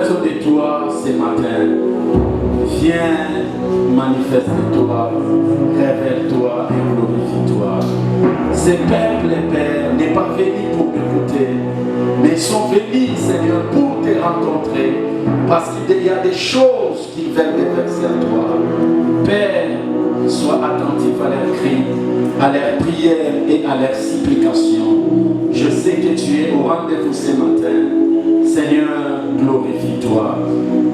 besoin de toi ce matin. Viens, manifeste-toi, révèle-toi et glorifie-toi. Ces peuples, Père, n'est pas venu pour m'écouter, mais ils sont venus, Seigneur, pour te rencontrer, parce qu'il y a des choses qu'ils veulent déverser à toi. Père, sois attentif à leurs cris, à leurs prières et à leurs supplications. Je sais que tu es au rendez-vous ce matin. Seigneur, glorifie-toi.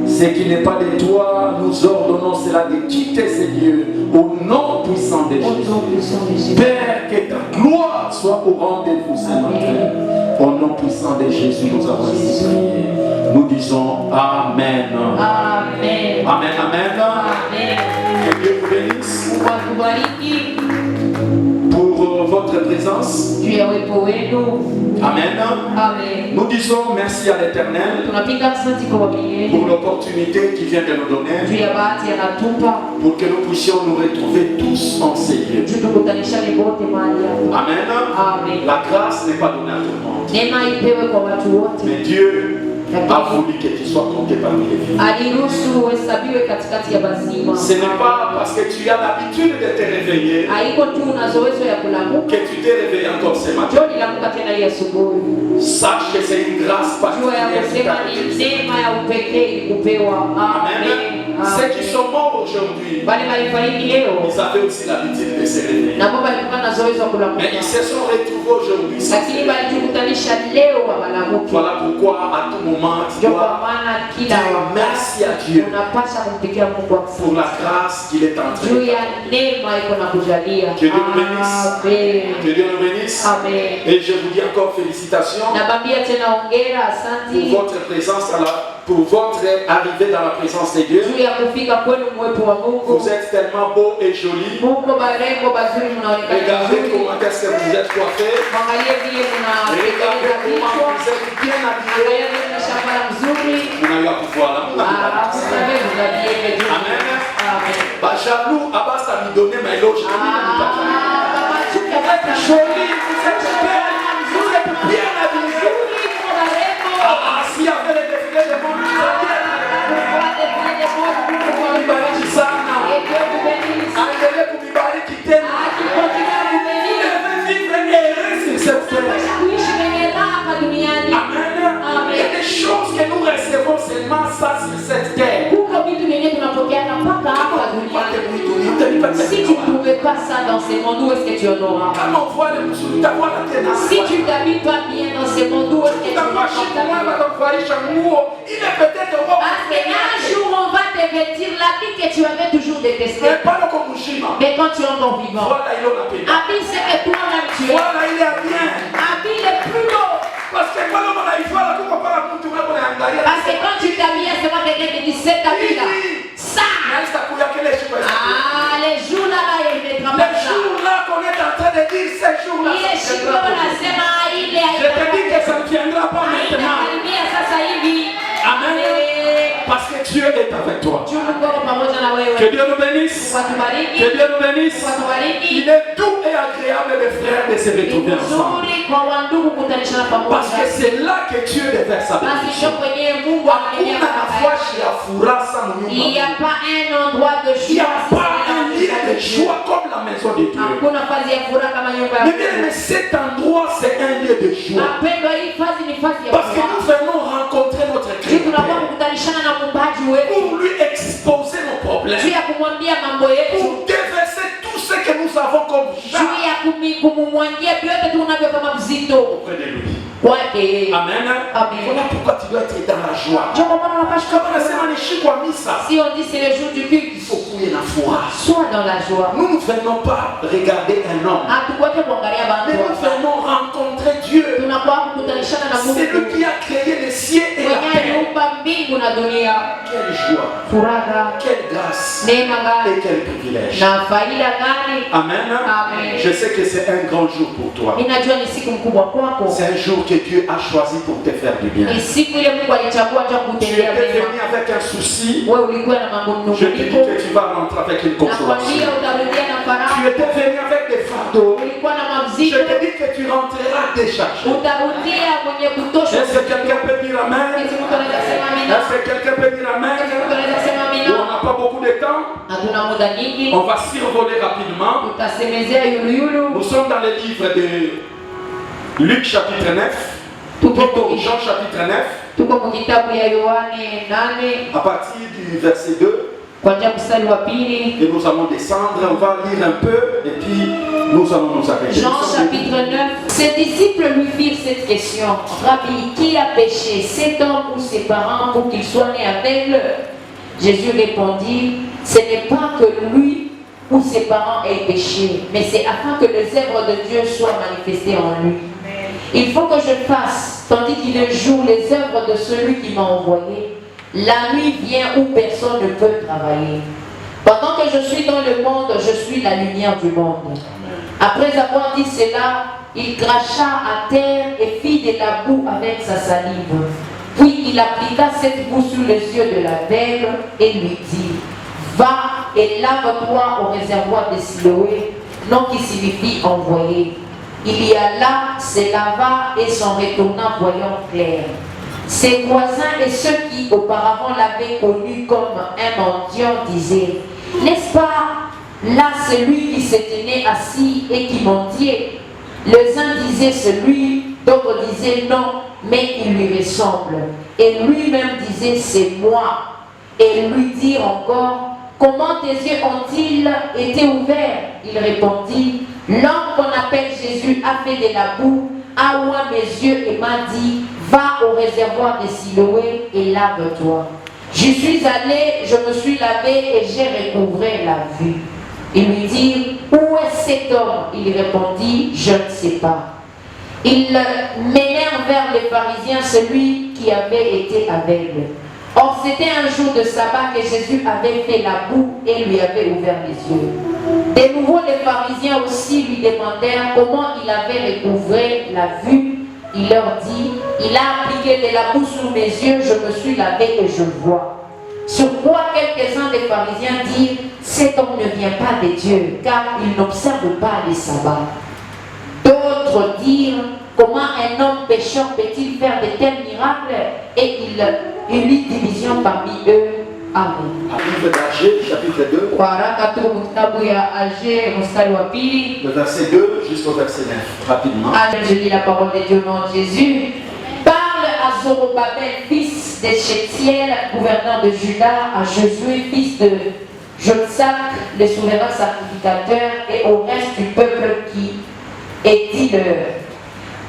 Ce qui n'est pas de toi, nous ordonnons cela de quitter ces lieux au nom puissant de Jésus. Père, que ta gloire soit au rendez-vous ce matin. Au nom puissant de Jésus, nous avons ainsi prié. Nous disons Amen. Amen. Amen, amen. Amen. Que Dieu vous bénisse pour votre présence. Amen. Amen. Nous disons merci à l'Éternel pour l'opportunité qu'il vient de nous donner pour que nous puissions nous retrouver tous en ces lieux. Amen. Amen. La grâce n'est pas donnée à tout le monde. Mais Dieu a voulu que tu sois compté parmi les vivants. Ce n'est pas parce que tu as l'habitude de te réveiller que tu t'es réveillé encore ce matin. Sache que c'est une grâce particulière. Amen. Ceux qui sont morts aujourd'hui, ils avaient aussi l'habitude de se réveiller. Mais ils se sont retrouvés aujourd'hui. Voilà pourquoi à tout moment tu dois dire merci à Dieu pour la grâce qu'il est en train de faire. Que Dieu nous bénisse. Que Dieu nous bénisse. Et je vous dis encore félicitations pour votre présence pour votre arrivée dans la présence de Dieu. Vous êtes tellement beau et joli. Regardez comment est-ce que vous êtes coiffés. Regardez comment vous êtes bien habillés. Vous n'avez pas pouvoir là. Amen. Bah, jaloux, Abbas a mis donné ma éloge. Joli, vous êtes bien habillés. S'il y avait les défilés de monde qui il y a des choses que nous recevons seulement ça sur cette terre. Si tu ne trouvais pas ça dans ce monde, où est-ce que tu en auras? Si tu ne t'habilles pas bien dans ce monde, où est-ce que tu en auras? Parce qu'un jour on va te vêtir l'habit que tu avais toujours détesté. Mais quand tu es encore vivant, habille ce que toi-même tu es. Habille le plus beau. Parce que quand tu t'habilles, c'est moi quelqu'un qui dit cet habit-là. Ça! Les jours là-bas, il ne mettra pas ça. Les jours là qu'on est en train de dire, ces jours-là. Je te dis que ça ne viendra pas maintenant. Amen. Parce que Dieu est avec toi. Que Dieu nous bénisse. Que Dieu nous bénisse. Il est doux et agréable, les frères, de se retrouver ensemble. Parce que c'est là que Dieu déverse sa bénédiction. Il n'y a pas un endroit de joie. Il n'y a pas un lieu de joie comme la maison de Dieu. Mais cet endroit, c'est un lieu de joie. Parce que nous venons rencontrer notre Christ. Pour lui exposer nos problèmes. Pour déverser tout ce que nous avons comme charge auprès de lui. Amen. Voilà pourquoi tu dois être dans la joie. Si on dit c'est le jour du culte, il faut couler la foi. Sois dans la joie. Nous ne venons pas regarder un homme, mais nous venons rencontrer Dieu. C'est lui qui a créé les cieux et la terre. Quelle joie, quelle grâce et quel privilège. Amen. Je sais que c'est un grand jour pour toi. C'est un jour que Dieu a choisi pour te faire du bien. Tu étais venu avec un souci. Je te dis que tu vas rentrer avec une consolation. Tu étais venu avec des fardeaux. Je te dis que tu rentrera déchargé. Est-ce que quelqu'un peut dire Amen? Est-ce que quelqu'un peut dire Amen? On n'a pas beaucoup de temps. On va survoler rapidement. Nous sommes dans le livre de Luc chapitre 9. Plutôt Jean chapitre 9. À partir du verset 2. Et nous allons descendre, on va lire un peu et puis nous allons nous arrêter. Jean chapitre 9. Ses disciples lui firent cette question. Rabbi, qui a péché, cet homme ou ses parents, pour qu'il soit né aveugle? Jésus répondit, ce n'est pas que lui ou ses parents aient péché, mais c'est afin que les œuvres de Dieu soient manifestées en lui. Il faut que je fasse, tandis qu'il est jour, les œuvres de celui qui m'a envoyé. La nuit vient où personne ne peut travailler. Pendant que je suis dans le monde, je suis la lumière du monde. Après avoir dit cela, il cracha à terre et fit de la boue avec sa salive. Puis il appliqua cette boue sur les yeux de l'aveugle et lui dit, va et lave-toi au réservoir de Siloé, nom qui signifie envoyé. Il y alla, se lava et s'en retourna voyant clair. Ses voisins et ceux qui auparavant l'avaient connu comme un mendiant disaient, n'est-ce pas là celui qui se tenait assis et qui mendiait? Les uns disaient celui, d'autres disaient non, mais il lui ressemble. Et lui-même disait c'est moi. Et lui dirent encore, comment tes yeux ont-ils été ouverts? Il répondit, l'homme qu'on appelle Jésus a fait de la boue, a oint mes yeux et m'a dit, va au réservoir de Siloé et lave-toi. Je suis allé, je me suis lavé et j'ai recouvré la vue. Ils lui dirent, où est cet homme? Il répondit, je ne sais pas. Ils menèrent vers les pharisiens celui qui avait été aveugle. Or c'était un jour de sabbat que Jésus avait fait la boue et lui avait ouvert les yeux. De nouveau les pharisiens aussi lui demandèrent comment il avait recouvré la vue. Il leur dit, il a appliqué de la boue sur mes yeux, je me suis lavé et je vois. Sur quoi quelques-uns des pharisiens dirent, cet homme ne vient pas de Dieu, car il n'observe pas les sabbats. D'autres dirent, comment un homme pécheur peut-il faire de tels miracles? Et il eut division parmi eux. Amen. Livre d'Agé, chapitre 2. Le verset 2 jusqu'au verset 9. Rapidement. Je lis la parole de Dieu au nom de Jésus. Parle à Zorobabel, fils de Shealtiel, gouverneur de Juda, à Josué, fils de Jotsak, le souverain sacrificateur, et au reste du peuple qui est dit-leur.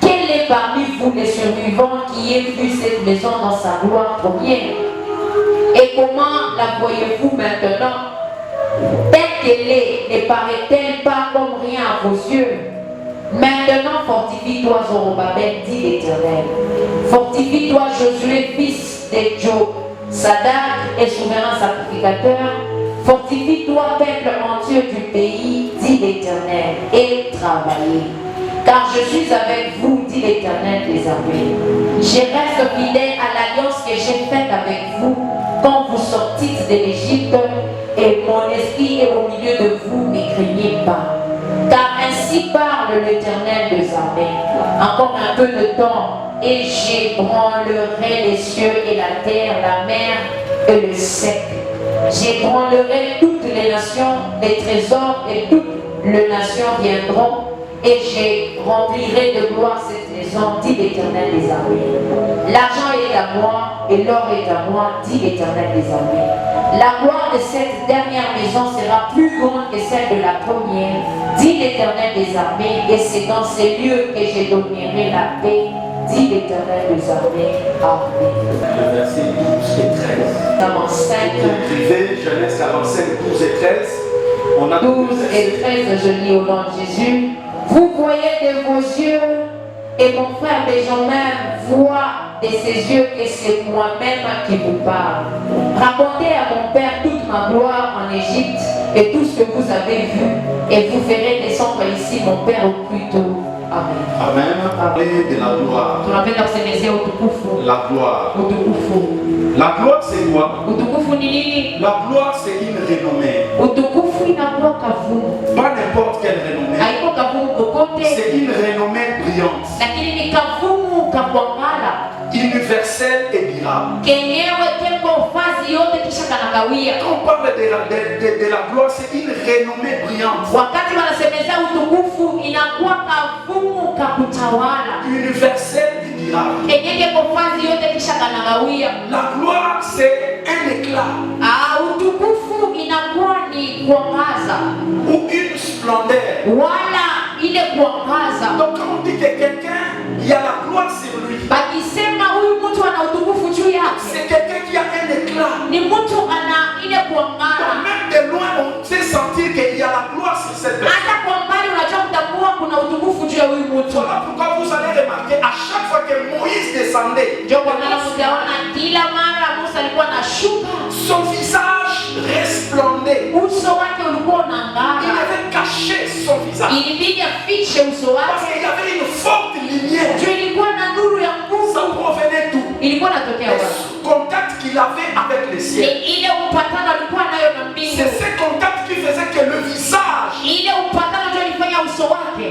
Quel est parmi vous les survivants qui ait vu cette maison dans sa gloire première? Et comment la voyez-vous maintenant? Telle qu'elle est, ne paraît-elle pas comme rien à vos yeux? Maintenant fortifie-toi, Zorobabel, dit l'Éternel. Fortifie-toi, Josué, fils de Josadak et souverain sacrificateur. Fortifie-toi, peuple entier du pays, dit l'Éternel, et travaillez. Car je suis avec vous, dit l'Éternel des armées. Je reste fidèle à l'alliance que j'ai faite avec vous quand vous sortîtes de l'Égypte, et mon esprit est au milieu de vous, ne craignez pas. Car ainsi parle l'Éternel des armées. Encore un peu de temps, et j'ébranlerai les cieux et la terre, la mer et le sec. J'ébranlerai toutes les nations, les trésors et toutes les nations viendront. Et je remplirai de gloire cette maison, dit l'Éternel des armées. L'argent est à moi et l'or est à moi, dit l'Éternel des armées. La gloire de cette dernière maison sera plus grande que celle de la première, dit l'Éternel des armées. Et c'est dans ces lieux que je donnerai la paix, dit l'Éternel des armées. Amen. Le verset 12 et 13. 45. Écrivez Genèse 45, 12 et 13. On a 12 et 13, je lis au nom de Jésus. Vous voyez de vos yeux, et mon frère Benjamin voit de ses yeux que c'est moi-même qui vous parle. Racontez à mon père toute ma gloire en Égypte et tout ce que vous avez vu, et vous ferez descendre ici mon père au plus tôt. Amen. Amen. Parlez de la gloire. La gloire. La gloire, c'est quoi? La gloire, c'est une renommée. Pas n'importe quelle renommée. C'est une renommée brillante. lakini ni kavumu kakuangala universel et durable. kenyewe tembo fazi yote kisha kanagawia. Quand on parle de la gloire, c'est une renommée brillante. Wakati wanasemezea utukufu inakuwa kavumu kakutawala Universel et durable. kenye tembo fazi yote kisha kanagawia. La gloire, c'est un éclat. Utukufu inakuwa ni kuangaza Ou une splendeur. wala ile kuangaza. Donc quand on dit que quelqu'un, il y a la gloire sur lui, Bakisema huyu mtu ana utukufu juu yake, c'est quelqu'un qui a un éclat. ni mtu ana ile Donc kuangara. même de loin, on sait sentir qu'il y a la gloire sur cette personne. Hata kwa mbali unajua kutambua kuna utukufu juu ya huyu mtu. Voilà pourquoi vous allez remarquer à chaque fois que Moïse descendait, Ndio kwa maana mtaona kila mara Musa alikuwa anashuka, son visage resplendait. uso wake ulikuwa unang'ara. Il avait caché son visage. Ilibidi afiche uso Parce wake, qu'il y avait une forte lumière. juu ilikuwa na nuru ya Ça nguvu. provenait d'où? Ilikuwa inatokea wapi? Le contact qu'il avait avec le Ni ciel. ile upatano alikuwa nayo na mbingu. C'est ce contact qui faisait que le visage, Ile upatano ndio ilifanya uso wake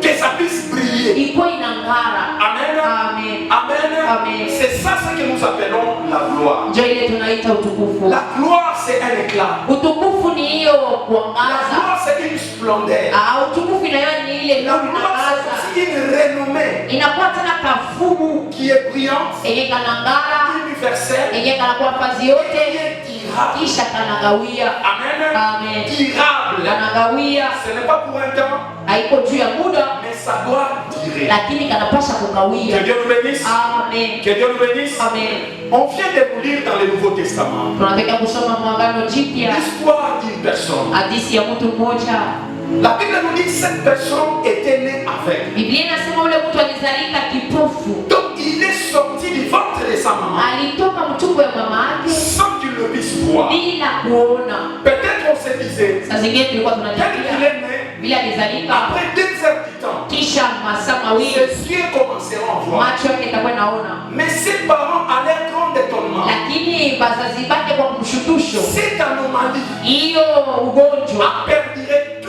que ça puisse briller. ilikuwa inang'ara. Amen. Amen. Amen. Amen. C'est ça ce que nous appelons la gloire. Ndio ile tunaita utukufu. La gloire, c'est un éclat. Utukufu ni hiyo La kuangaza. gloire, c'est une splendeur. Utukufu inayo ni ile La nuru gloire, inangaza. c'est aussi une renommée Inakuwa tena kafumu qui est brillante, yenye kanang'ara, universelle, yenye kanakuwa fazi et yote qui est durable. kisha kanagawia. Amen. Amen. Durable. Kanagawia Ce n'est pas pour un temps, haiko juu ya muda, mais ça doit durer. lakini kanapasha Que kukawia. Dieu nous bénisse. Amen. Que Dieu nous bénisse. Amen. On vient de nous lire dans le Nouveau Testament Tunataka kusoma Mwagano Jipya, l'histoire d'une personne. hadithi ya mtu mmoja. La Bible nous dit que cette personne était née aveugle. Biblia inasema ule mtu alizalika kipofu, Donc il est sorti du ventre de sa maman alitoka mtumbo ya mama yake sans qu'il le puisse voir. bila kuona. Peut-être on se disait, Saa zingine tulikuwa tel qu'il tunajiambia est né, vile alizalika, après 2 heures du temps, kisha masaa mawili ses yeux commenceront à voir. macho yake itakuwa naona, Mais ses parents allaient grand étonnement. lakini bazazi bake kwa mshutusho, Cette anomalie hiyo ugonjwa a perduré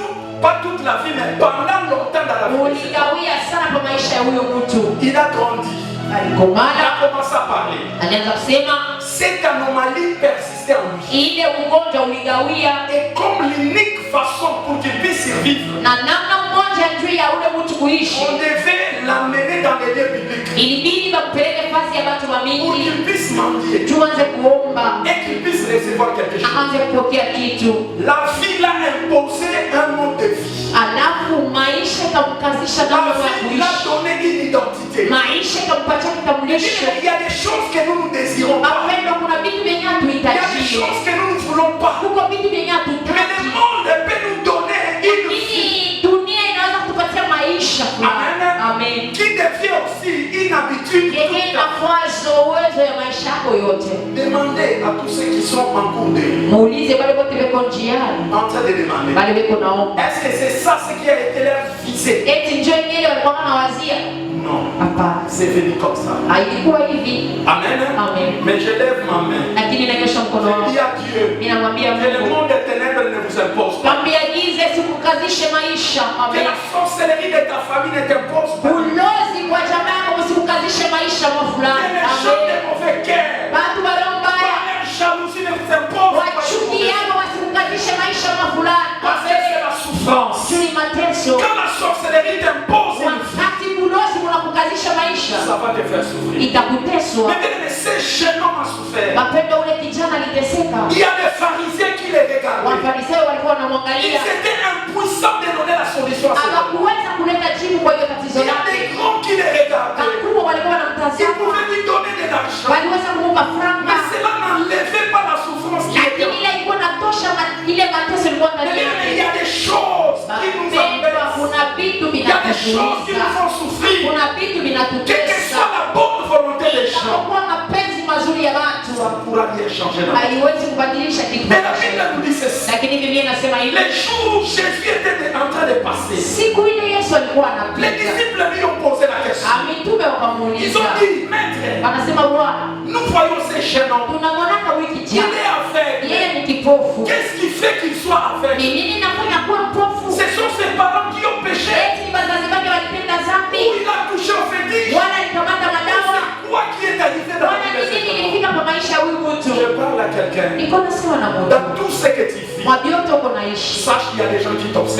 pas toute la vie, mais pendant longtemps dans la vie. uligawia sana kwa maisha ya huyo mtu. Il a grandi. Il Alikomana, a commencé à parler. alianza kusema, Cette anomalie persistait en lui. ile ugonjwa uligawia, Et comme l'unique façon pour qu'il puisse survivre, na namna mmoja juu ya ule mtu kuishi, on devait l'amener dans les lieux publics ilibidi bampeleke fasi ya watu wa pour mingi, qu'il puisse mendier juu anze kuomba, et qu'il puisse recevoir quelque chose. aanze kupokea kitu. La vie l'a imposé un mode de vie. Alafu maisha ikamkazisha La namna ya vie l'a kuishi, donné une identité. maisha ikampatia kitambulisho. Il y a des choses que nous ne désirons pas. Mapendo, kuna vitu vyenye Il y a des hatuhitaji, choses que nous ne voulons pas. kuko vitu vyenye Mais le hatutaki, monde peut nous donner une vie lakini dunia inaweza kutupatia maisha fulani. Amen. qui devient aussi une habitude. Yenye toute la vie. inakuwa zoezo ya maisha yako yote. Demandez à tous ceux qui sont en cours de vie, Muulize wale wote weko njiani, en train de demander, wale weko naomba, est-ce que c'est ça ce qui a été leur visé? eti njoo yenyewe walikuwa wanawazia? Non, Hapana, c'est venu comme ça. haikuwa hivi. Amen. Amen. Mais je lève ma main. Lakini nanyosha mkono Je wangu, dis à Dieu mimi namwambia que le Mungu, monde des ténèbres ne vous impose pas. kwambia giza sikukazishe maisha. Que Amen. la sorcellerie de ta famille ne t'impose pas. Ulozi kwa jamaa yako usikukazishe maisha mwa Que fulani. les gens de Amen. mauvais cœur, Watu walio mbaya, la jalousie ne vous impose pas. wachuki yako wasikukazishe maisha mwa fulani. Parce que c'est la souffrance. Ni mateso. Quand la sorcellerie t'impose une vie, Wakati ulozi unakukazisha maisha, ça va te faire souffrir. itakuteswa. Mais bien, ce jeune homme a souffert. Mapendo, ule kijana aliteseka. Il y a des pharisiens qui les regardaient. Wafarisayo walikuwa Ils wanamwangalia, étaient impuissants de donner la solution à ce problème. hawakuweza kuleta jibu kwa hiyo Il tatizo y a lake. des grands qui les regardaient. Wakubwa walikuwa Ils wanamtazama, pouvaient lui donner de l'argent. waliweza kumupa franga, Mais cela n'enlevait pas la souffrance qui était lakini ile ilikuwa natosha ile mateso ilikuwa ndani Mais yake. il y a des choses qui nous Mapendo, embêtent. kuna vitu Il y a des choses qui nous vinatuumiza, font souffrir. kuna vitu Quelle que vinatutesa. soit la bonne volonté des gens, Inapokuwa mapenzi mazuri ya watu, ça ne pourra rien changer dans la vie. haiwezi kubadilisha kitu. Mais la Bible nous dit ceci. Lakini Biblia inasema hivi, Les jours où Jésus était en train de passer, siku ile Yesu alikuwa les anapita, disciples lui ont posé la question. mitume Ils wakamuuliza, ont dit, Maître, wanasema Bwana, nous voyons ces jeunes hommes. tunamwonaka huyu Il kijana, est aveugle. yeye ni kipofu. Qu'est-ce qui fait qu'il soit aveugle? Ni nini nafanya kuwa mpofu? Ce sont ses parents qui ont péché. Eti ni wazazi wake walitenda dhambi, Ou il a touché au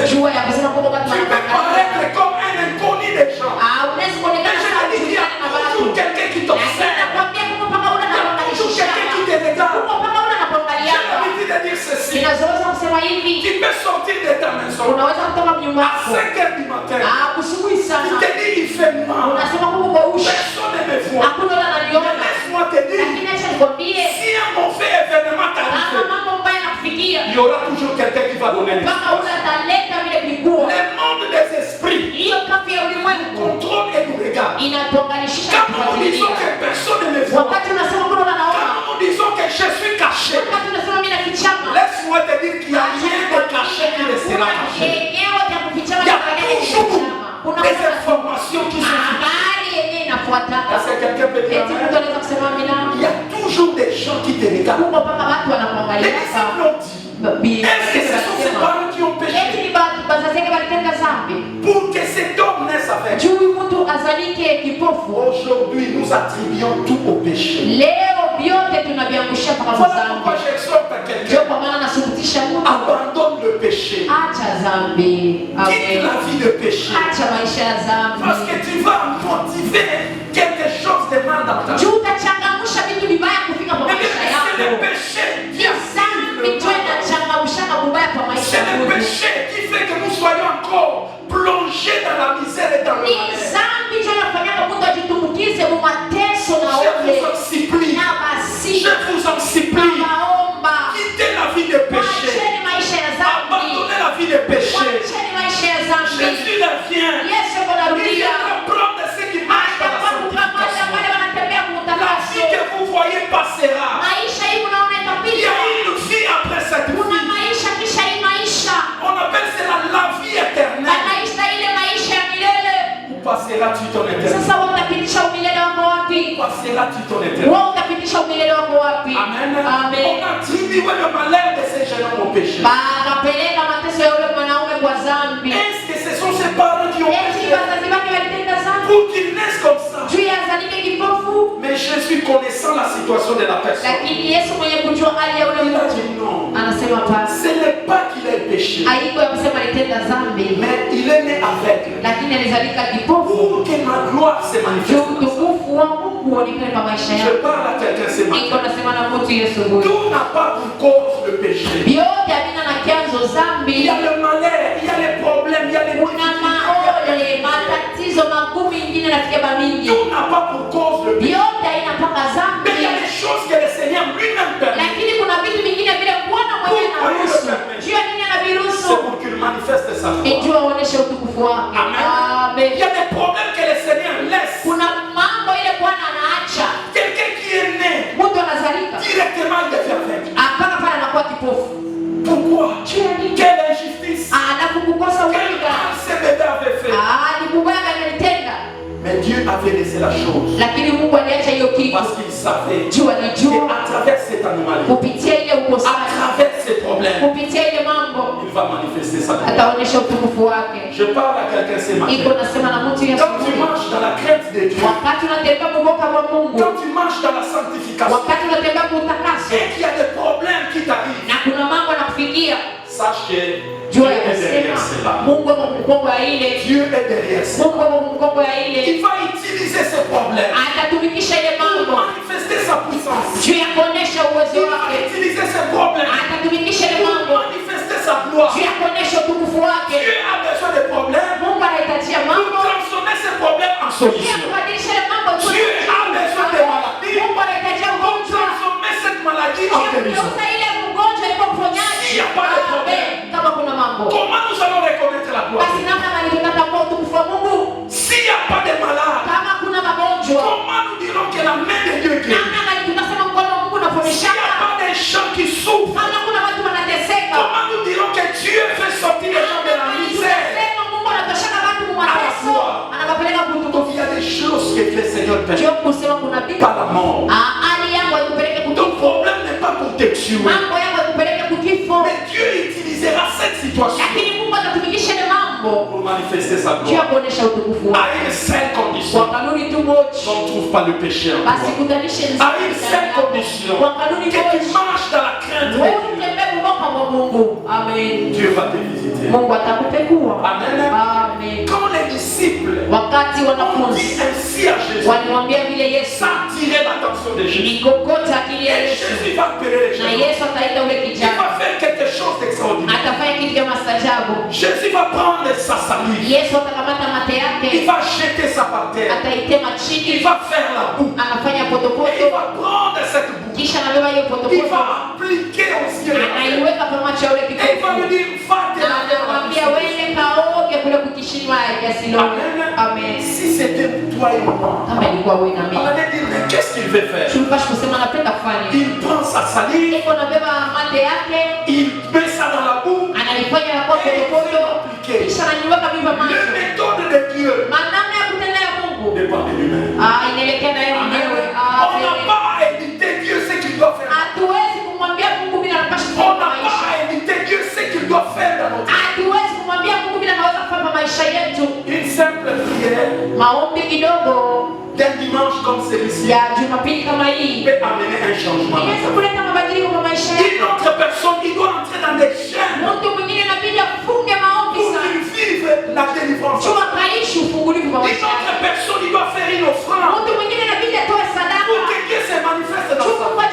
connaissent. Tu peux paraître comme un inconnu des gens. Mais je te dis qu'il y a toujours quelqu'un qui t'observe. Il y a toujours quelqu'un qui te regarde. J'ai l'habitude de dire ceci. Tu peux sortir de ta maison à 5 h du matin. Tu te dis il fait mal. Personne ne me voit. Mais laisse-moi te dire, si un mauvais événement t'arrive, il y aura toujours quelqu'un qui va donner l'espace. Le monde des esprits contrôle et nous regarde. Quand nous disons que personne ne me voit, quand nous disons que je suis caché, laisse-moi te dire qu'il n'y a rien de caché qui restera caché. Il y a toujours des informations qui sont est-ce que quelqu'un peut dire amen? Il y a toujours des gens qui te regardent. Les disciples ont dit, est-ce que ce sont ces parents qui ont péché pour que cet homme naisse avec? Aujourd'hui, nous attribuons tout au péché. Voilà pourquoi j'exhorte à quelqu'un, abandonne le péché. Quitte la vie de péché. Parce que tu vas motiver quelque chose de mal dans ta vie. C'est le péché qui c'est le péché qui fait que nous soyons encore plongés dans la misère et dans le malheur. Je vous en supplie, quittez la vie de péché, abandonnez la vie de péché. Jésus vient, il vient prendre ce qui marche dans la sanctification. La vie que vous voyez passera. Il y a une vie après cette vie. On appelle cela la vie éternelle. Où passeras-tu ton éternité? Où passeras-tu ton éternité? Amen. On attribue le malheur de ces jeunes hommes au péché. Est-ce que ce sont ces parents qui ont péché pour qu'ils naissent comme ça? Mais Jésus, connaissant la situation de la personne, il a dit non. Ce n'est pas qu'il ait péché, mais il est né aveugle pour que ma gloire se manifeste. Je parle à quelqu'un ce matin. Tout n'a pas pour cause le péché. Il y a le malheur, il y a les problèmes, il y a les tout n'a pas pour cause le péché. Mais il y a des choses que le Seigneur lui-même permet. C'est pour qu'il manifeste sa gloire. Amen. Il y a des problèmes que le Seigneur laisse. Quelqu'un qui est né directement il devient aveugle. Pourquoi? Quelle injustice? Quel mal ce bébé avait fait? Mais Dieu avait laissé la chose parce qu'il savait qu'à travers cette anomalie, à travers ces problèmes, il va manifester sa gloire. Je parle à quelqu'un ce matin. Quand tu marches dans la crainte de Dieu, quand tu marches dans la sanctification et qu'il y a des problèmes qui t'arrivent, sache que Dieu est derrière cela. Dieu est derrière cela. Il va utiliser ce problème pour manifester sa puissance. Il va utiliser ce problème pour manifester sa gloire. Dieu a besoin de problèmes pour transformer ce problème en solution. Dieu a besoin de maladies pour transformer cette maladie en guérison. S'il n'y a pas de problème, comment nous allons reconnaître la gloire? S'il n'y a pas de malade, comment nous dirons que la main de Dieu guérit? S'il n'y a pas de gens qui souffrent, comment nous dirons que Dieu fait sortir les gens de la misère? Donc il y a des choses que le Seigneur permet par la mort. Ton problème n'est pas pour te tuer. Mais Dieu utilisera cette situation pour manifester sa gloire. À une seule condition, qu'on ne trouve pas le péché en toi. À une seule condition, que tu marches dans la crainte de Dieu. Dieu va te visiter. Amen. Quand les disciples ont dit ainsi à Jésus, ça attirait l'attention de Jésus. Et Jésus va appeler les gens. Il va faire quelque chose d'extraordinaire. Jésus va prendre sa salive. Il va jeter ça par terre. Il va faire la boue. Et il va prendre cette boue. Il va appliquer au ciel. Et il va lui dire, va te laver. Amen. Si c'était toi et moi, on allait dire, mais qu'est-ce qu'il veut faire? Il prend sa salive, il met ça dans la boue, et il veut appliquer. La méthode de Dieu dépend de lui-même. On n'a pas à éviter Dieu ce qu'il doit faire. On n'a pas à éviter Dieu ce qu'il doit faire dans notre vie. Une simple prière d'un dimanche comme celui-ci peut amener un changement. Une autre personne qui doit entrer dans des chaînes pour qu'il vive la délivrance. Une autre personne qui doit faire une offrande pour que Dieu se manifeste dans sa vie.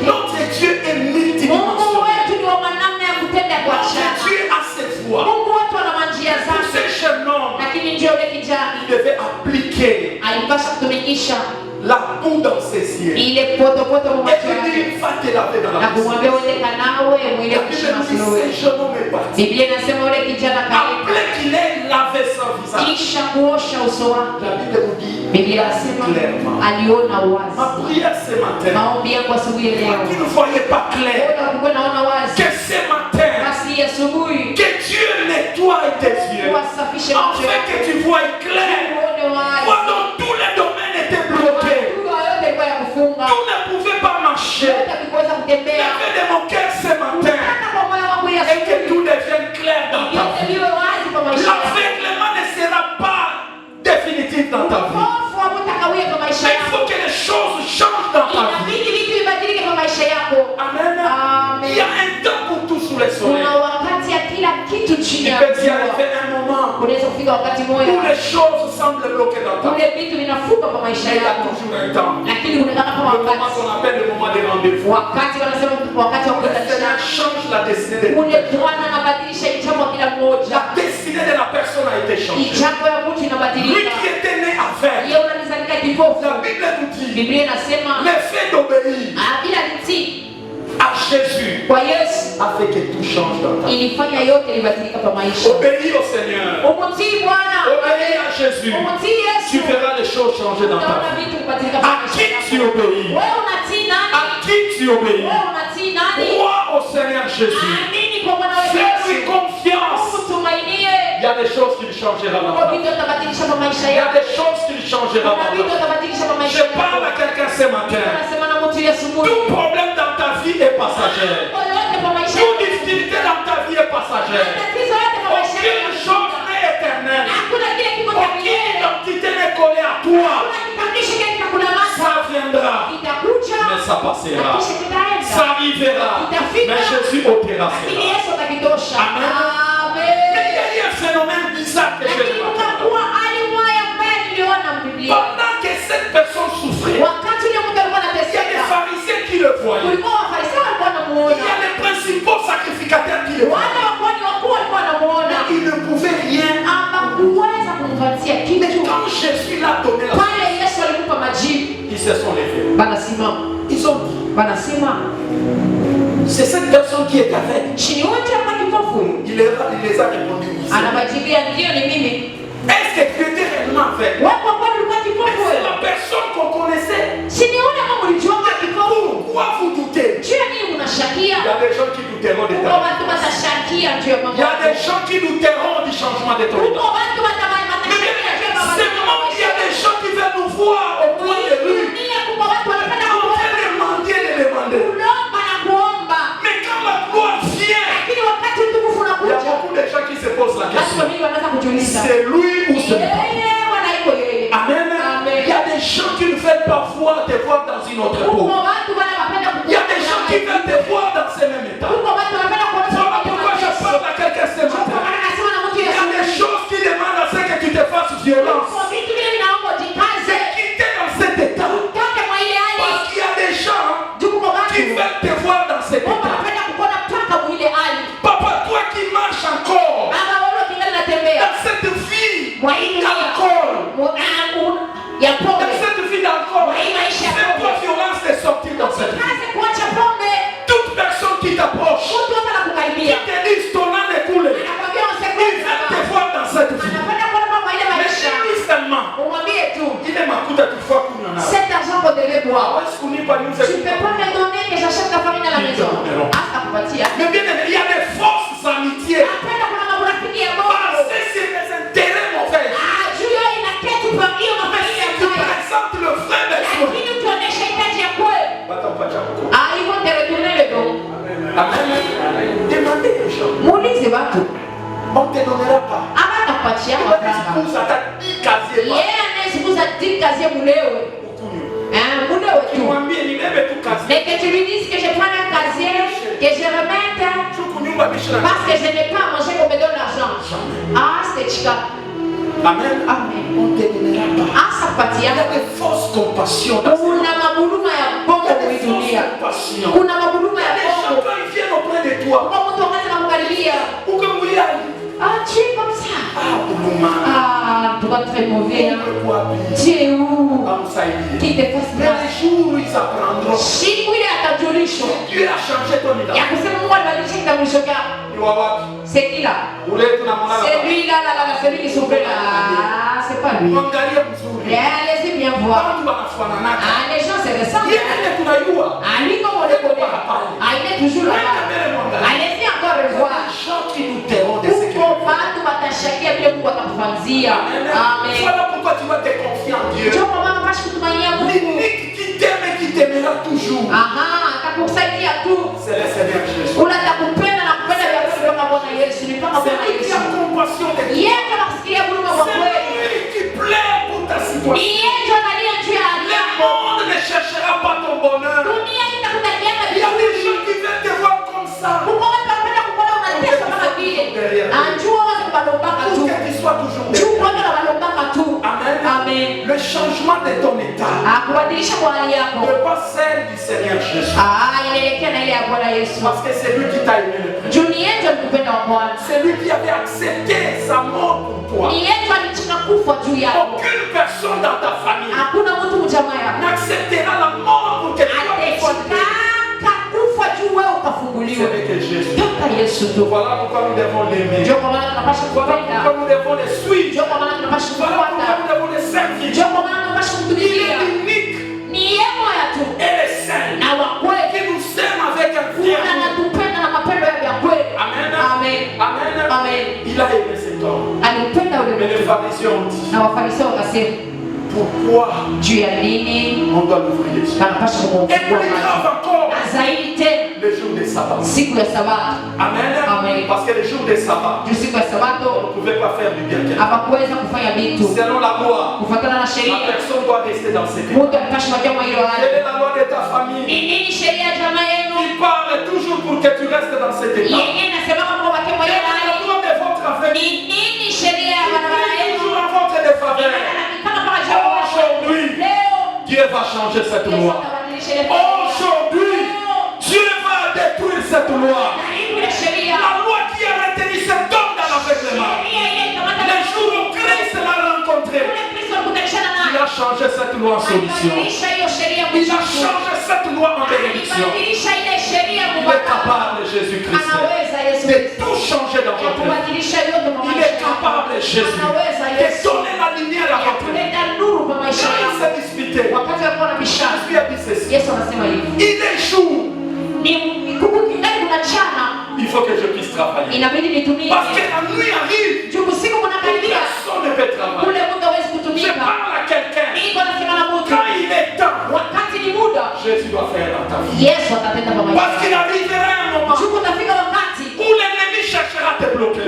Notre Dieu est multidimensionnel. Notre Dieu a ses voies. Pour ce jeune homme, il devait appliquer la boue dans ses yeux. Et il dit, va te laver dans la piscine. La Bible dit, ce jeune homme est parti. Après qu'il ait lavé son visage, la Bible nous dit clairement. Ma prière ce matin, qu'il ne voyait pas clair, que ce matin, que Dieu nettoie tes yeux, afin que tu vois clair. Pendant tous les domaines étaient bloqués, tout ne pouvait pas marcher. Lève de mon cœur ce matin et que tout devienne clair dans ta vie. L'aveuglement ne sera pas définitif dans ta vie. Mais il faut que les choses changent dans ta vie. Amen. Il y a un temps pour tout sous le soleil. Il peut y arriver un moment où les choses semblent bloquées dans ta vie. Mais il y a toujours un temps. Le moment qu'on appelle le moment des rendez-vous. Le Seigneur change la destinée de la destinée de la personne a été changée. Lui qui était né aveugle, la Bible nous dit le fait d'obéir à Jésus a fait que tout change dans ta vie. Obéis au Seigneur. Obéis à Jésus. Tu verras les choses changer dans ta vie. À qui tu obéis? À qui tu obéis? Crois au Seigneur Jésus. Fais-lui confiance. Il y a des choses qu'il changera dans ta vie. Il y a des choses qu'il changera dans ta vie. Je parle à quelqu'un ce matin. Tout problème dans ta vie est passager. Toute difficulté dans ta vie est passagère. Aucune chose n'est éternelle. Aucune identité n'est collée à toi. Ça viendra, mais ça passera. Ça arrivera, mais Jésus ôtera cela. Amen. Mais il y a eu un phénomène bizarre que j'ai vu. Pendant que cette personne souffrait, il y a des pharisiens qui le voyaient. Il y a les principaux sacrificateurs qui le voyaient. Mais ils ne pouvaient rien. Mais quand Jésus l'a donné la force, ils se sont levés. Ils ont dit, c'est cette personne qui est aveugle. Il les a répondu oui. Est-ce que tu étais réellement aveugle? C'est la personne qu'on connaissait. Pourquoi vous doutez? Il y a des gens qui douteront de ta vie. Il y a des gens qui douteront du changement de ton vie. C'est moment qu'il y a des gens qui veulent nous voir au coin de rue. On fait demander. Mais quand la gloire vient, il y a beaucoup de gens qui se posent la question. C'est lui ou c'est moi? Amen. Il y a des gens qui veulent parfois te voir dans une autre peau. Il y a des gens qui veulent te voir dans ce même état. Amen. Demandez les gens. Muulize watu. On ne te donnera pas. Hawatakupatia mafaranga. Yeye anayezungumza 10 kazi mulewe. Mulewe tu. Mais que tu lui dises que je prends un casier, que je remette, parce que je n'ai pas à manger qu'on me donne l'argent. Ah, c'est chica. Amen. Amen. On ne te donnera pas. Ah, ça patia. Il y a des fausses compassions. Kuna mabuluma ya bongo kuidunia. Kuna mabuluma ya bongo. Quand ils viennent auprès de toi, kwa mtu anaanza kumkaribia. Ou que vous y allez. Ah, tu es comme ça. Ah, Bouluma. Ah, tu vas très mauvais. Tu es où? Qui te fasse bien. Mais les jours où ils apprendront. Siku ile atajulisho. Dieu a changé ton identité. Ya kusema Mungu alibadilisha kitambulisho chako. C'est qui là? C'est lui là, celui qui souffre là. Ah, c'est pas lui. Allez-y bien voir. Ah, les gens se ressemblent. Ah, lui comme on le connaît. Ah, il est toujours là. Allez-y encore revoir. Pourquoi tu vas t'achaquer bien pour t'enfanzir? Amen. Voilà pourquoi tu vas te confier en Dieu. Qui t'aime et qui t'aimera toujours. C'est le Seigneur Jésus. C'est lui qui a compassion de toi. C'est lui qui plaît pour ta situation. Le monde ne cherchera pas ton bonheur. Il y a des gens qui veulent te voir comme ça. Pour que tu sois toujours derrière. Amen. Le changement de ton état ne pas celle du Seigneur Jésus. Parce que c'est lui qui t'a aimé le premier. C'est lui qui avait accepté sa mort pour toi. Aucune personne dans ta famille n'acceptera la mort pour que tu sois c'est que Jésus. Voilà pourquoi nous devons l'aimer. Voilà pourquoi nous devons le suivre. Voilà pourquoi nous devons le servir. Il est unique et le seul qui nous aime avec un fier. Amen. Il a aimé cet homme. Mais les pharisiens ont dit, pourquoi on doit l'ouvrir les yeux? Et plus grave encore, le jour des sabbats. Amen. Parce que le jour des sabbats, on ne pouvait pas faire du bien. Selon la loi, la personne doit rester dans ses états. Quelle est la loi de ta famille? Il parle toujours pour que tu restes dans cet état. Quelle est la loi de votre famille? Toujours en votre défaveur. Aujourd'hui, Dieu va changer cette loi. Aujourd'hui, Dieu va détruire cette loi. La loi qui a retenu cet homme dans l'aveuglement. Le jour où Christ l'a rencontré, il a changé cette loi en solution. Il a changé cette loi en bénédiction. Il est capable, Jésus-Christ, de tout changer dans votre vie. Il est capable, Jésus, de donner la lumière à votre vie. Quand il s'est disputé, Jésus a dit ceci. Il échoue. Il faut que je puisse travailler. Parce que la nuit arrive. Personne ne peut travailler. Je parle à quelqu'un. Quand il est temps, Jésus doit faire dans ta vie. Parce qu'il arrivera un moment où l'ennemi cherchera à te bloquer.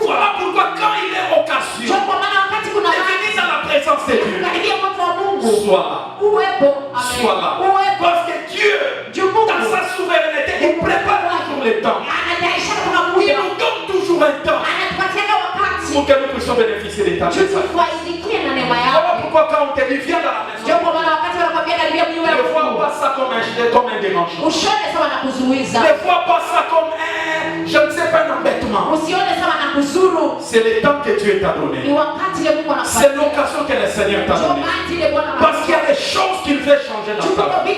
Voilà pourquoi quand il est occasion de venir dans la présence de Dieu, sois là. Parce que Dieu, dans sa souveraineté, il prépare toujours le temps. Il nous donne toujours un temps pour que nous puissions bénéficier des temps de sa vie. Voilà pourquoi quand on te dit viens dans la maison, ne vois pas ça comme un dérangement. Ne vois pas ça comme un, je ne sais pas, un embêtement. C'est le temps que Dieu t'a donné. C'est l'occasion que le Seigneur t'a donné. Parce qu'il y a des choses qu'il veut changer dans ta vie.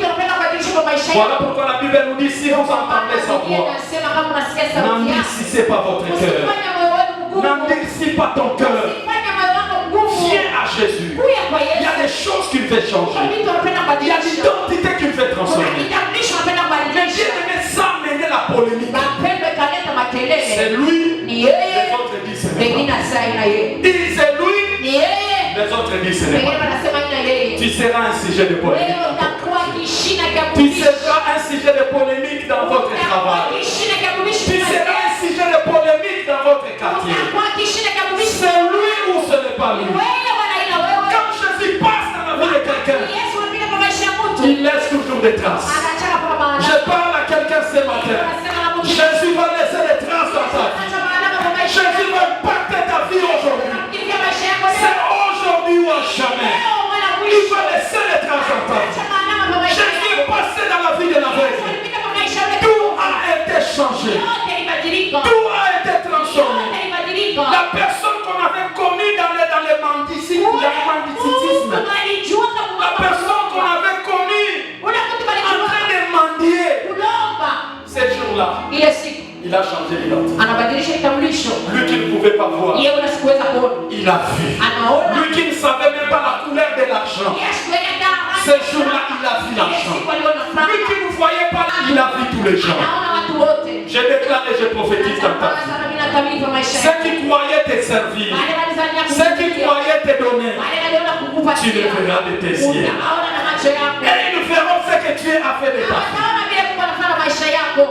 Voilà pourquoi la Bible nous dit, si vous entendez sa voix, n'endurcissez pas votre cœur. N'endurcis pas ton cœur. Viens à Jésus. Il y a des choses qu'il fait changer. Il y a l'identité qu'il fait transformer. Mais Dieu ne met sans mener la polémique. C'est lui. Les autres disent c'est lui. C'est lui. Les autres disent c'est lui. Tu seras un sujet de polémique. Tu seras un sujet de polémique dans votre travail. Tu seras un sujet de polémique dans votre quartier. C'est lui ou ce n'est pas lui. Quand Jésus passe dans la vie de quelqu'un, il laisse toujours des traces. Je parle à quelqu'un ce matin. Jésus va laisser des traces dans ta vie. Jésus va impacter ta vie aujourd'hui. C'est aujourd'hui ou à jamais. Il va laisser des traces dans ta vie. Jésus est passé dans la vie de l'aveugle. Tout a été changé. Tout a été transformé. La personne qu'on avait connue dans le banditisme, la personne qu'on avait connue en train de mendier, ce jour-là, il a changé l'identité. Lui qui ne pouvait pas voir, il a vu. Lui qui ne savait même pas la couleur de l'argent, ce jour-là, il a vu l'argent. Lui qui ne voyait pas, il a vu tous les gens. Je déclare et je prophétise dans ta vie. Ceux qui croyaient te servir, ceux qui croyaient te donner, tu le verras de tes yeux. Et ils verront ce que tu as fait de ta vie.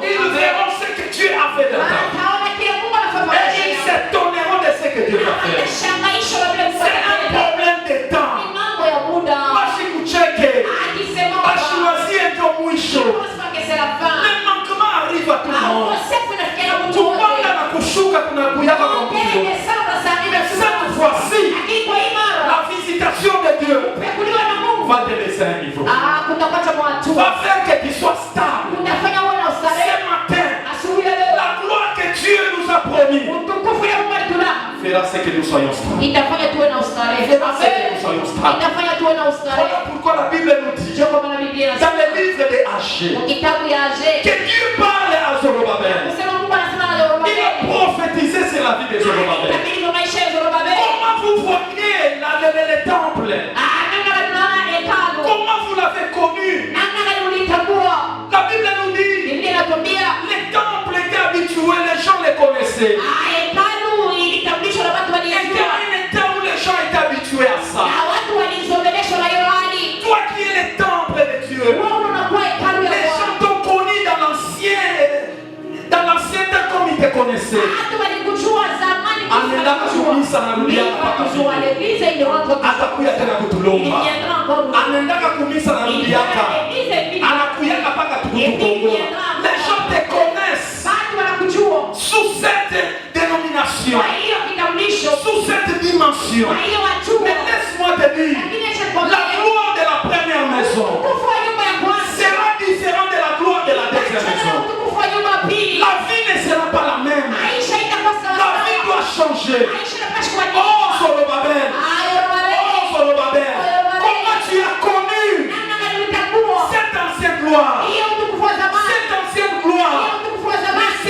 Ils verront ce que tu as fait de ta vie. Et ils s'étonneront de ce que Dieu a fait. C'est un problème de temps. Le manquement arrive à tout le monde. Cette fois-ci, la visitation de Dieu va te laisser un niveau. Va faire que tu sois stable. Ce matin, la gloire que Dieu nous a promis fera ce que nous soyons stables. Voilà pourquoi la Bible nous dit dans le livre de Agé que Dieu parle à Zorobabel. Il a prophétisé sur la vie de Zorobabel. Comment vous voyez le temple? Comment vous l'avez connu? La Bible nous dit les temples étaient habitués, les gens les connaissaient. C'était un état où les gens étaient habitués à ça. Toi qui es le temple de Dieu, les gens t'ont connu dans l'ancien temps comme ils te connaissaient. Anaenda kumisa na rudia atakuya tena kutulomba. Anaenda kumisa na rudia anakuya paka tukutukongola. Les gens te connaissent sous cette dénomination, sous cette dimension. Mais laisse-moi te dire, la gloire de la première maison sera différente de la gloire de la deuxième maison. La vie ne sera pas la même. La vie doit changer. Oh Zorobabel, oh Zorobabel, comment tu as connu cette ancienne gloire? Cette ancienne gloire ne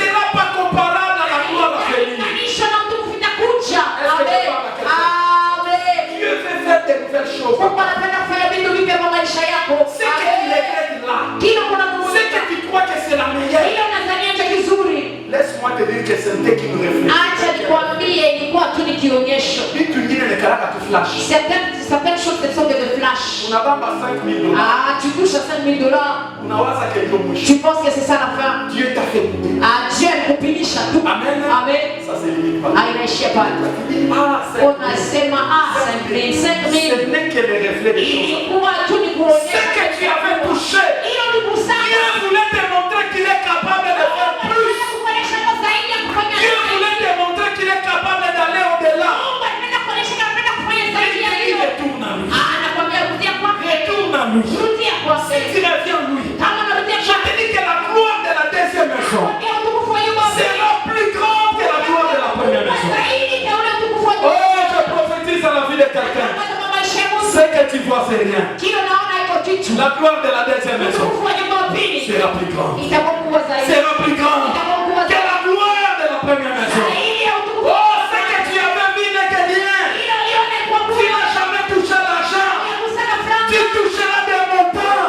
sera pas comparable à la gloire à venir. Dieu veut faire de nouvelles choses. C'est que tu regrettes là, c'est que tu crois que c'est la meilleure. Laisse-moi te dire que c'était qu'une réflexion. Certaines choses sont de flash. Tu touches à $5,000. Tu penses que c'est ça la fin. Dieu t'a fait. Dieu kupilisha tu. Amen. Amen. Ça c'est limite pas. Inaishia pale. Unasema 5,000. Ce n'est que le reflet des choses. Ce que tu avais touché, Dieu voulait te montrer qu'il est capable de faire plus. Dieu voulait te montrer qu'il est capable d'aller au-delà. Il retourne à lui. Retourne à lui. Si tu reviens à lui, je te dis que la gloire de la deuxième maison sera plus grande que la gloire de la première maison. Oh, je prophétise à la vie de quelqu'un. Ce que tu vois, c'est rien. La gloire de la deuxième maison sera plus grande. Sera plus grande que la gloire de la première maison. Oh, ce que tu avais vu n'est que rien. Tu n'as jamais touché l'argent. Tu toucheras des montants.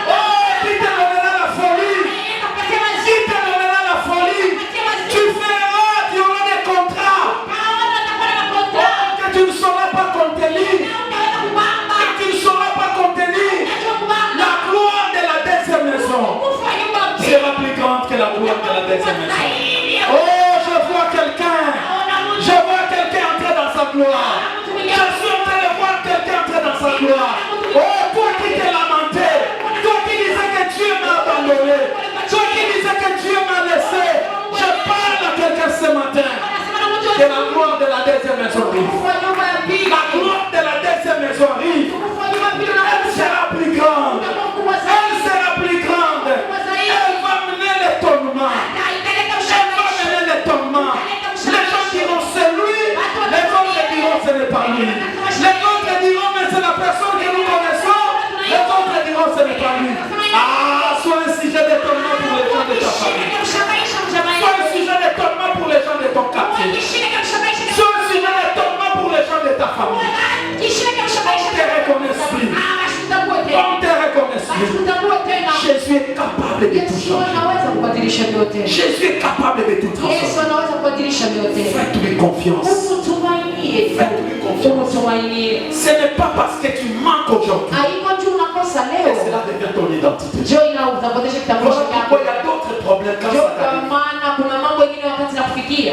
Oh, tu te donneras la folie. Tu te donneras la folie. Tu feras, tu auras des contrats. Oh, que tu ne sauras pas contenir. Que tu ne sauras pas contenir. La gloire Que la gloire de la deuxième maison arrive. La gloire de la deuxième maison arrive. Elle sera plus grande. Elle sera plus grande. Elle va mener l'étonnement. Elle va mener l'étonnement. Les gens diront c'est lui. Les autres diront ce n'est pas lui. Les autres diront mais c'est la personne que nous connaissons. Les autres diront ce n'est pas lui. Ah, sois un sujet d'étonnement pour les gens de ta famille. Sois un sujet d'étonnement pour les gens de ton quartier. Sois un sujet d'étonnement pour les gens de ta famille. Enterré ton esprit. Enterré ton esprit. Jésus est capable de tout changer. Jésus est capable de tout transformer. Faites-lui confiance. Faites-lui confiance. Ce n'est pas parce que tu manques aujourd'hui que cela devient ton identité. Pourquoi il y a d'autres problèmes quand ça t'arrive?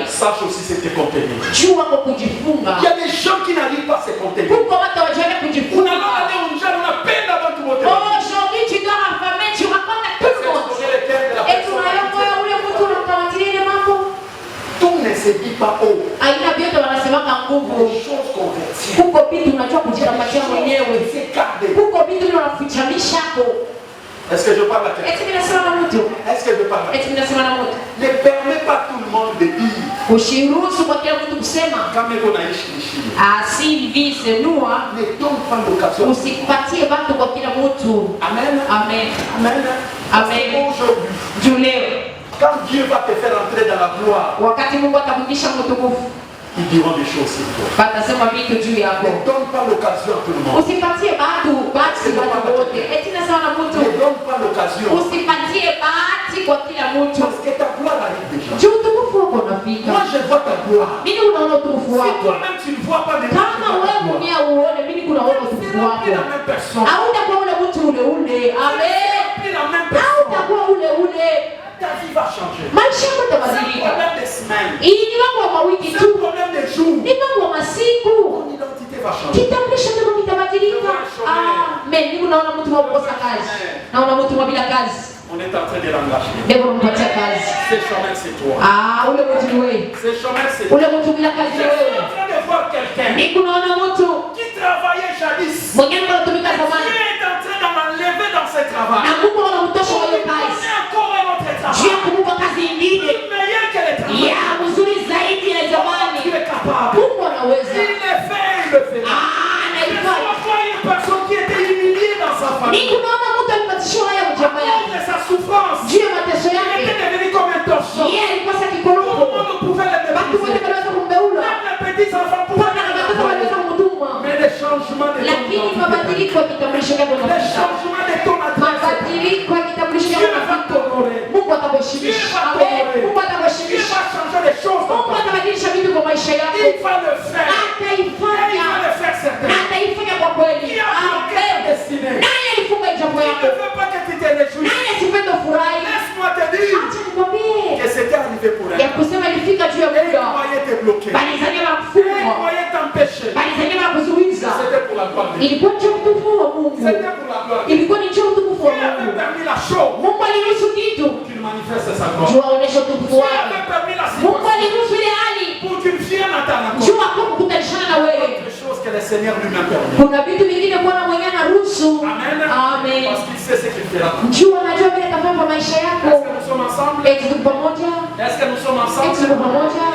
Sache aussi c'est te contenir. Il y a des gens qui n'arrivent pas à se contenir. On a peine avant tout votre. Aujourd'hui tu dois affamer, tu racontes à tout le monde. Et tu tout ne se dit pas haut. Les choses converties. Est-ce que je parle à quelqu'un? Est-ce que je parle à quelqu'un? Ne permets pas tout le monde de dire. Ne donne pas l'occasion. Amen. Amen. Amen. Amen. Aujourd'hui, quand Dieu va te faire entrer dans la gloire, ils diront des choses sur toi. Ne donne pas l'occasion à tout le monde. Ne donne pas l'occasion. Parce que ta gloire arrive déjà. Moi je vois ta gloire. Si toi-même tu ne vois pas de gloire, c'est la même personne. C'est la même personne. Ta vie va changer. C'est un problème de semaine. C'est un problème de jours. Ton identité va changer. On est en train de l'engager. Ce chemin c'est toi. Ce chemin c'est toi. Je suis en train de voir quelqu'un qui travaillait jadis. Dieu est en train d'enlever dans ce travail. On est encore un autre travail. Meilleur que le travail. Tu es capable. Il le fait, il le fait. Parfois une personne qui était humiliée dans sa famille. De sa souffrance. Il était devenu comme un torchon. Tout le monde pouvait le mépriser. Même les petits enfants pouvaient le mépriser. Mais les changements de ton identité, les changements de ton adresse, Dieu va t'honorer. Dieu va t'honorer. Dieu va changer les choses dans ta vie. Il va le faire. Et il va le faire certainement. Qui a bloqué ta destinée? Qui ne veut pas que tu te réjouisses? Laisse-moi te dire que c'était arrivé pour elle. Et il croyait te bloquer. Et il croyait t'empêcher. C'était pour la gloire de Dieu. C'était pour la gloire. Dieu avait permis la chose qu'il manifeste sa gloire. Dieu avait permis la situation pour qu'une fille en attende encore. Autre chose que le Seigneur lui-même permet. Amen. Parce qu'il sait ce qu'il fera. Est-ce que nous sommes ensemble? Est-ce que nous sommes ensemble?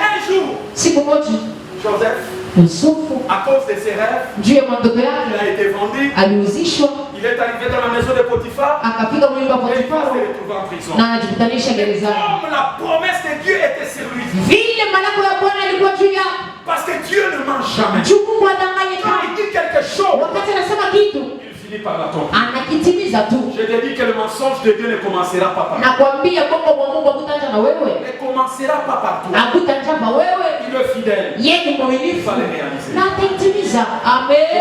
Un jour, Joseph, à cause de ses rêves, il a été vendu. Il est arrivé dans la maison de Potiphar. Et il va se retrouver en prison. Comme la promesse de Dieu était sur lui. Parce que Dieu ne ment jamais. Quand il dit quelque chose, il finit par la tomber. Je te dis que le mensonge de Dieu ne commencera pas par toi. Ne commencera pas par toi. Il est fidèle. Il fallait réaliser.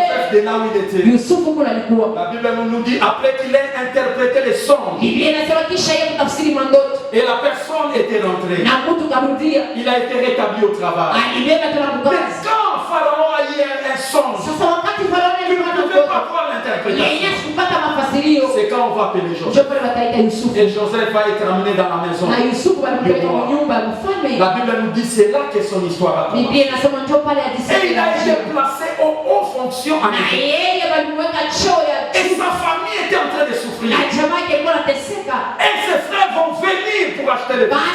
Joseph de là où il était. La Bible nous dit après qu'il ait interprété les songes. Et la personne était rentrée. Il a été rétabli au travail. Mais quand Pharaon a eu un songe, tu ne pouvais pas avoir l'interprétation, c'est quand on va appeler Joseph. Et Joseph va être amené dans la maison. La Bible nous dit c'est là que son histoire a commencé. Et il a été placé aux hautes fonctions en Égypte. Et sa famille était en train de souffrir. Et ses frères vont venir pour acheter les pains.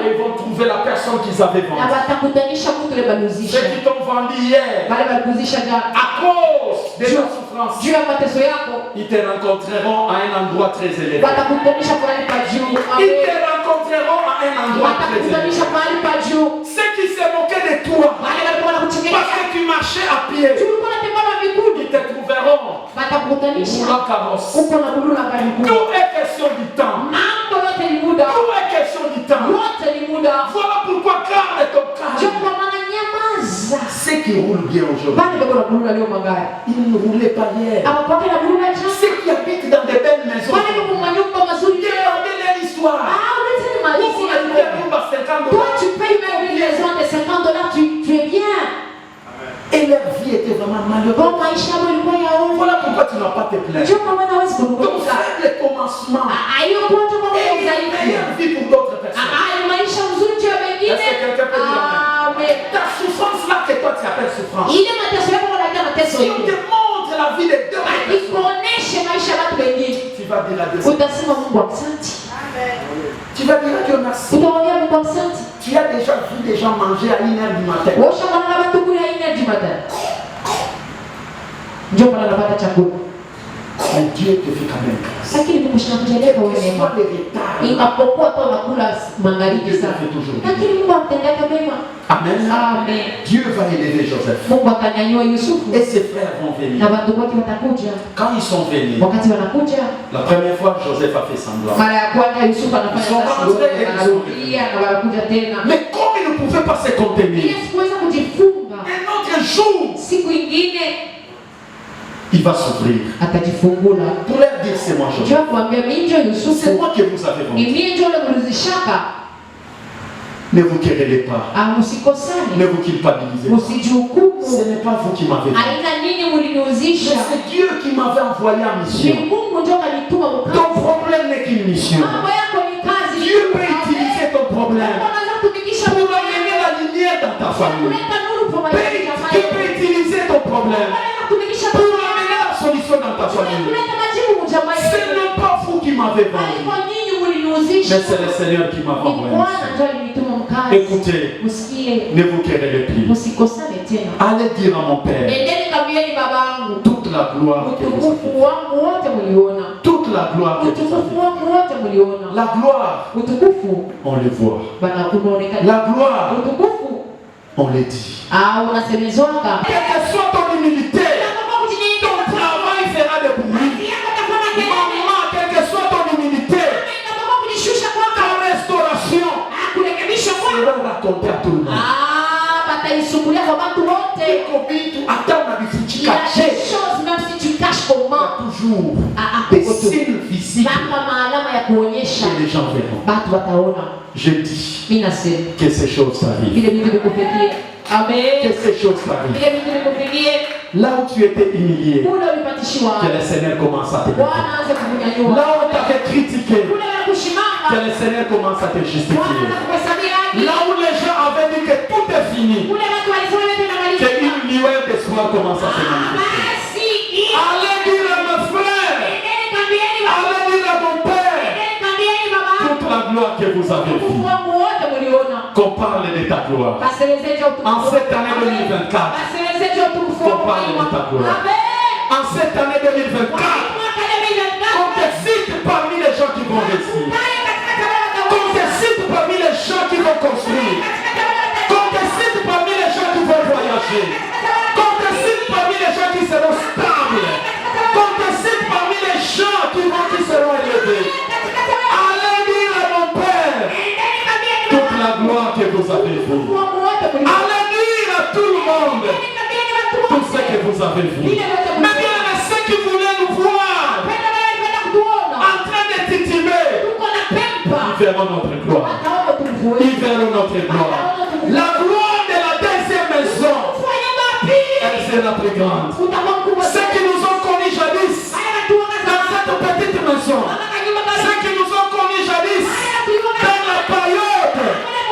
Et ils vont trouver la personne qu'ils avaient vendue. Ceux qui t'ont vendu hier, à cause de leur souffrance, ils te rencontreront à un endroit très élevé. Ils te rencontreront à un endroit très élevé. Ceux qui se moquaient de toi, parce que tu marchais à pied, ils te trouveront roulant carrosse. Tout est question du temps. Tout est question du temps. Voilà pourquoi garde ton calme. Ceux qui roulent bien aujourd'hui, ils ne roulaient pas hier. Ceux qui habitent dans des belles maisons, regardez leur histoire. Toi, tu payes même une maison de $50, tu es bien. Et leur vie était vraiment malheureuse. Voilà pourquoi tu n'as pas te plaindre. Ton faible commencement est une meilleure vie pour d'autres personnes. Est-ce que quelqu'un peut dire amen? Ta souffrance là que toi tu appelles souffrance, si on te montre la vie de deux personnes, tu vas dire la deuxième. Tu vas dire à Dieu merci. Tu as déjà vu des gens manger à 1h du matin. Mais Dieu te fait quand même grâce. Soit les retards, Amen. Amen. Dieu va élever Joseph. Et ses frères vont venir. Quand ils sont venus, la première fois Joseph a fait semblant. Ils sont rentrés et ils ont venu. Mais comme ils ne pouvaient pas se contenir, un autre jour, il va s'ouvrir pour leur dire c'est moi Joseph. C'est moi que vous avez vendu. Ne vous querellez pas. Ne vous culpabilisez pas. Ce n'est pas vous qui m'avez dit. C'est Dieu qui m'avait envoyé en mission. Ton problème n'est qu'une mission. Dieu peut utiliser ton problème pour amener la lumière dans ta famille. Dieu peut utiliser ton problème pour amener la solution dans ta famille. Ce n'est pas vous qui m'avez vendu, mais c'est le Seigneur qui m'a envoyé. Écoutez, ne vous querellez plus. Allez dire à mon Père toute la gloire que vous avez. Toute la gloire que vous avez. La gloire, on le voit. La gloire, on le dit. Quelle que soit ton humilité, ton travail fera de bruit. Maman, quelle que soit ton humilité, ta restauration sera racontée à tout le monde. Il y a des choses, même si tu caches comment, toujours des signes visibles que les gens verront. Je dis que ces choses arrivent. Que ces choses arrivent. Là où tu étais humilié, que le Seigneur commence à te dire. Là où tu avais critiqué, que le Seigneur commence à te justifier. Là où les gens avaient dit que tout est fini, qu'une lueur d'espoir commence à se manifester. Allez dire à mes frères, allez dire à mon Père, toute la gloire que vous avez vue, qu'on parle de ta gloire. En cette année 2024, qu'on parle de ta gloire. En cette année 2024, qu'on te cite parmi les gens qui vont réussir. Qu'on te cite parmi les gens qui vont construire. Qu'on te cite parmi les gens qui vont voyager. Qu'on te cite parmi les gens qui seront stables. Qu'on te cite parmi les gens qui seront élevés. Allez dire à mon Père toute la gloire que vous avez vue. Allez dire à tout le monde tout ce que vous avez vu. Mais bien à ceux qui voulaient nous voir en train de tituber, ils verront notre gloire. Ils verront notre gloire. La gloire de la deuxième maison, elle c'est la plus grande. Ceux qui nous ont connus jadis dans cette petite maison, ceux qui nous ont connus jadis dans la période,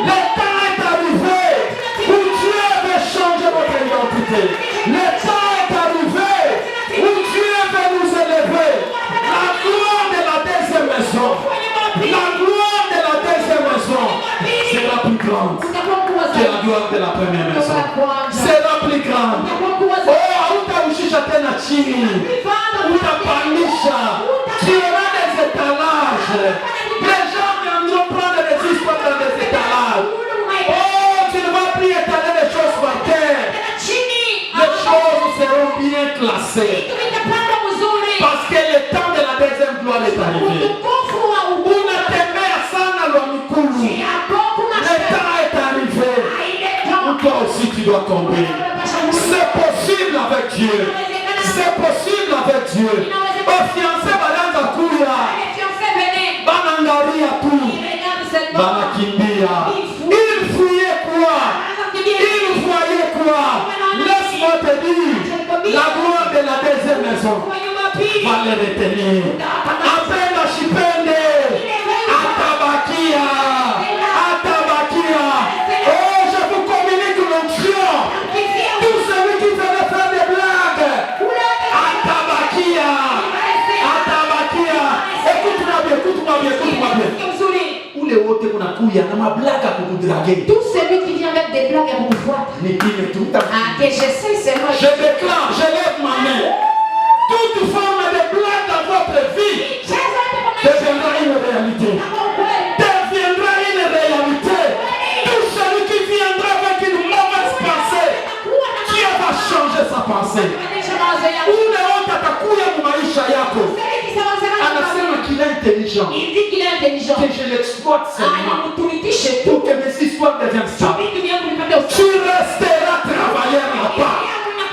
le temps est arrivé où Dieu veut changer notre identité. Le temps est arrivé où Dieu veut nous élever. La gloire de la deuxième maison, la gloire de la deuxième maison sera plus grande que la gloire de la première maison. Sera plus grande. Oh, Uta tena chini, utapandisha, tu auras des étalages. Les gens viendront prendre des histoires dans des étalages. Oh, tu ne vas plus étaler les choses par terre. Les choses seront bien classées. Parce que le temps de la deuxième gloire est arrivé. Le temps est arrivé. Toi aussi tu dois tomber. C'est possible avec Dieu. C'est possible avec Dieu. Au fiancé Balanda Kouya, Banangari à tout, Banakimbia. Il fouillait quoi? Il voyait quoi? Laisse-moi te dire, la gloire de la deuxième maison va les retenir. Appelle la Chipende, Atabakia, Atabakia. Oh, je vous communique l'onction. Tout celui qui veut faire des blagues, Atabakia, Atabakia. Écoute-moi bien, écoute-moi bien, écoute-moi bien. Où les autres qu'on a couillé, on a ma blague à vous draguer. Tout celui qui vient avec des blagues à vous voir. Ah, que je sais, c'est moi. Je déclare, je lève ma main. Toute forme de blague dans votre vie deviendra une réalité. Deviendra une réalité. Tout celui qui viendra avec une mauvaise pensée, Dieu va changer sa pensée. Ule wote atakuya mu maisha yako. Anasema qu'il est intelligent. Il dit qu'il est intelligent. Que je l'exploite seulement. Pour que mes histoires deviennent stables. Tu resteras travailleur là-bas.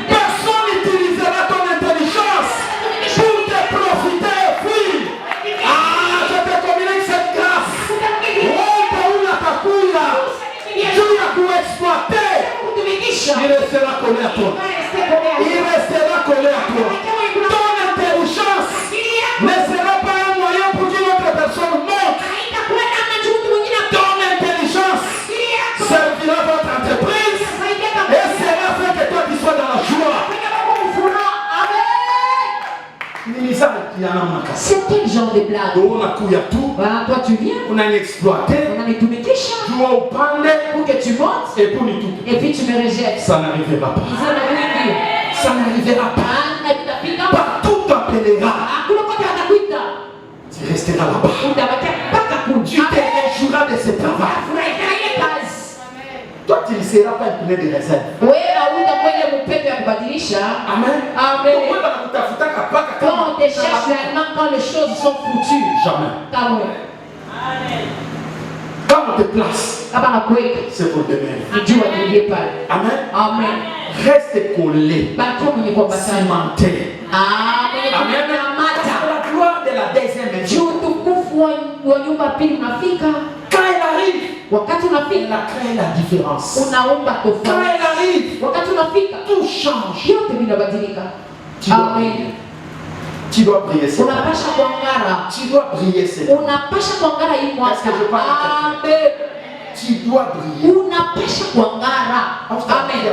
Personne n'utilisera ton intelligence pour te profiter, fille. Ah, je te communique cette grâce. Dieu a pu exploiter. Il restera collé à toi. Il restera collé à toi. Ton intelligence ne sera pas un moyen pour qu'une autre personne monte. Ton intelligence servira votre entreprise et sera fait que toi tu sois dans la joie. C'est quel genre de blague? Voilà, toi tu viens, on a exploité on a mis tous mes clichés pour que tu montes et puis tu me rejettes. Ça n'arrivera pas. Ça n'arrivera pas. Partout t'appellera. Tu resteras là-bas. Tu te réjouiras de ce travail. Toi tu ne seras pas imprimé de réserve. Amen. Amen. Quand on te cherche réellement, quand les choses sont foutues. Jamais. Quand on te place, c'est pour demain. Amen. Amen. Reste collé. Cimenté. Amen. La gloire de la deuxième maison. Quand elle arrive, elle crée la différence. Quand elle arrive, tout change. Amen. Tu dois prier cette Unapasha kuangara. Tu dois prier cette Unapasha kuangara hii mwaka. Est-ce que je parle à quelqu'un? Tu dois prier. Unapasha kuangara. Amen.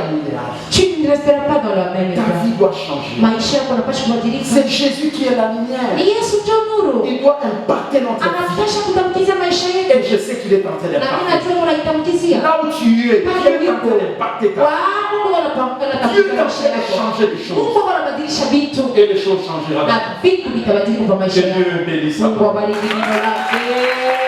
Tu ne resteras pas dans la même état. Ta vie doit changer. Maisha yako unapasha kubadilika. C'est Jésus qui est la lumière. Yesu ndio nuru. Il doit impacter notre vie. Anapasha kutamkiza maisha yetu. Et je sais qu'il est en train Na mimi najua d'impacter. unaitamkizia. Là où tu es, Dieu est en train d'impacter ta vie. Dieu est en train de changer les choses. Mungu anabadilisha vitu. Et les choses changeront. Na vitu vitabadilika kwa maisha Que yako. Dieu bénisse. Mungu abariki neno lake.